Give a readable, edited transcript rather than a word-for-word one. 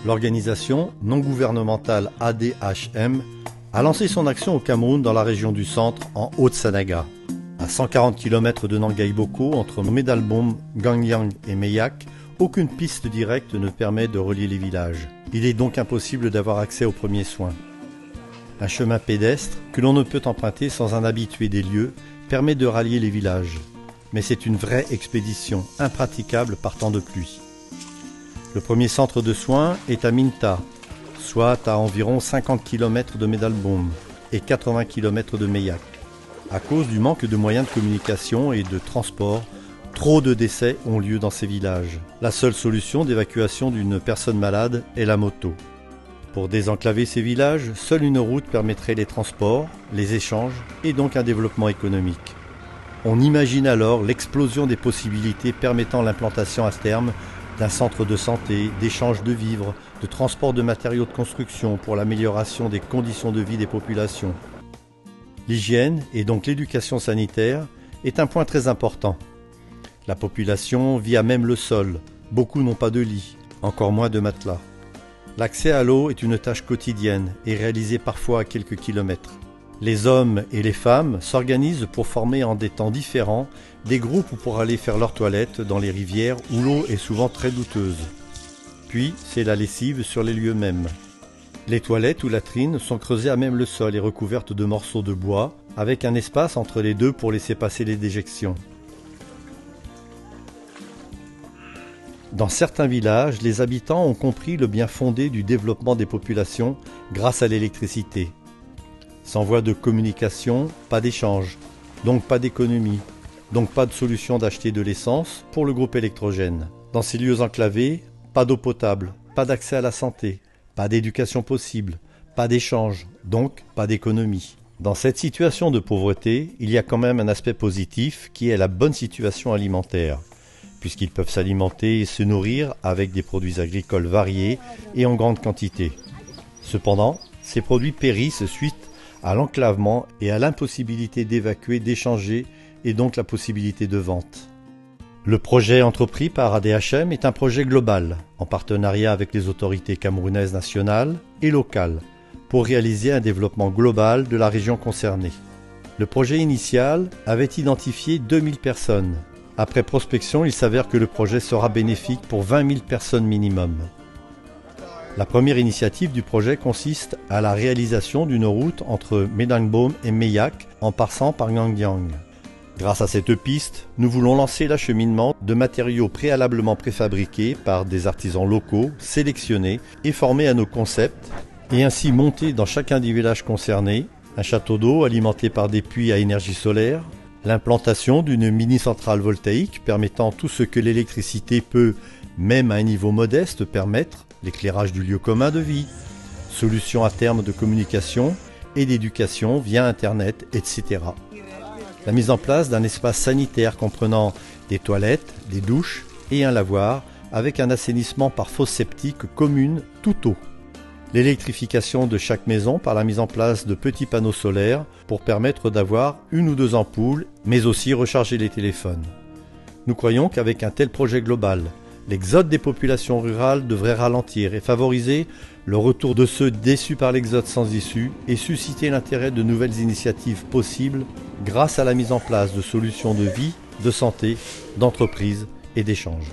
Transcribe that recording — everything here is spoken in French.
L'organisation non gouvernementale ADHM a lancé son action au Cameroun dans la région du centre, en Haute-Sanaga. À 140 km de Nangai Boko, entre Medalbom, Gangyang et Meyak, aucune piste directe ne permet de relier les villages. Il est donc impossible d'avoir accès aux premiers soins. Un chemin pédestre, que l'on ne peut emprunter sans un habitué des lieux, permet de rallier les villages. Mais c'est une vraie expédition, impraticable par temps de pluie. Le premier centre de soins est à Minta, soit à environ 50 km de Medalbom et 80 km de Meyak. À cause du manque de moyens de communication et de transport, trop de décès ont lieu dans ces villages. La seule solution d'évacuation d'une personne malade est la moto. Pour désenclaver ces villages, seule une route permettrait les transports, les échanges et donc un développement économique. On imagine alors l'explosion des possibilités permettant l'implantation à terme d'un centre de santé, d'échange de vivres, de transport de matériaux de construction pour l'amélioration des conditions de vie des populations. L'hygiène, et donc l'éducation sanitaire, est un point très important. La population vit à même le sol, beaucoup n'ont pas de lit, encore moins de matelas. L'accès à l'eau est une tâche quotidienne et réalisée parfois à quelques kilomètres. Les hommes et les femmes s'organisent pour former en des temps différents des groupes pour aller faire leurs toilettes dans les rivières où l'eau est souvent très douteuse. Puis, c'est la lessive sur les lieux mêmes. Les toilettes ou latrines sont creusées à même le sol et recouvertes de morceaux de bois, avec un espace entre les deux pour laisser passer les déjections. Dans certains villages, les habitants ont compris le bien fondé du développement des populations grâce à l'électricité. Sans voie de communication, pas d'échange, donc pas d'économie, donc pas de solution d'acheter de l'essence pour le groupe électrogène. Dans ces lieux enclavés, pas d'eau potable, pas d'accès à la santé, pas d'éducation possible, pas d'échange, donc pas d'économie. Dans cette situation de pauvreté, il y a quand même un aspect positif qui est la bonne situation alimentaire, puisqu'ils peuvent s'alimenter et se nourrir avec des produits agricoles variés et en grande quantité. Cependant, ces produits périssent suite à l'enclavement et à l'impossibilité d'évacuer, d'échanger et donc la possibilité de vente. Le projet entrepris par ADHM est un projet global, en partenariat avec les autorités camerounaises nationales et locales, pour réaliser un développement global de la région concernée. Le projet initial avait identifié 2000 personnes. Après prospection, il s'avère que le projet sera bénéfique pour 20 000 personnes minimum. La première initiative du projet consiste à la réalisation d'une route entre Medalbom et Meyak en passant par Gangyang. Grâce à cette piste, nous voulons lancer l'acheminement de matériaux préalablement préfabriqués par des artisans locaux, sélectionnés et formés à nos concepts, et ainsi monter dans chacun des villages concernés un château d'eau alimenté par des puits à énergie solaire, l'implantation d'une mini-centrale voltaïque permettant tout ce que l'électricité peut, même à un niveau modeste, permettre, l'éclairage du lieu commun de vie, solutions à terme de communication et d'éducation via Internet, etc. La mise en place d'un espace sanitaire comprenant des toilettes, des douches et un lavoir avec un assainissement par fosse septique commune tout eau. L'électrification de chaque maison par la mise en place de petits panneaux solaires pour permettre d'avoir 1 ou 2 ampoules, mais aussi recharger les téléphones. Nous croyons qu'avec un tel projet global, l'exode des populations rurales devrait ralentir et favoriser le retour de ceux déçus par l'exode sans issue et susciter l'intérêt de nouvelles initiatives possibles grâce à la mise en place de solutions de vie, de santé, d'entreprise et d'échange.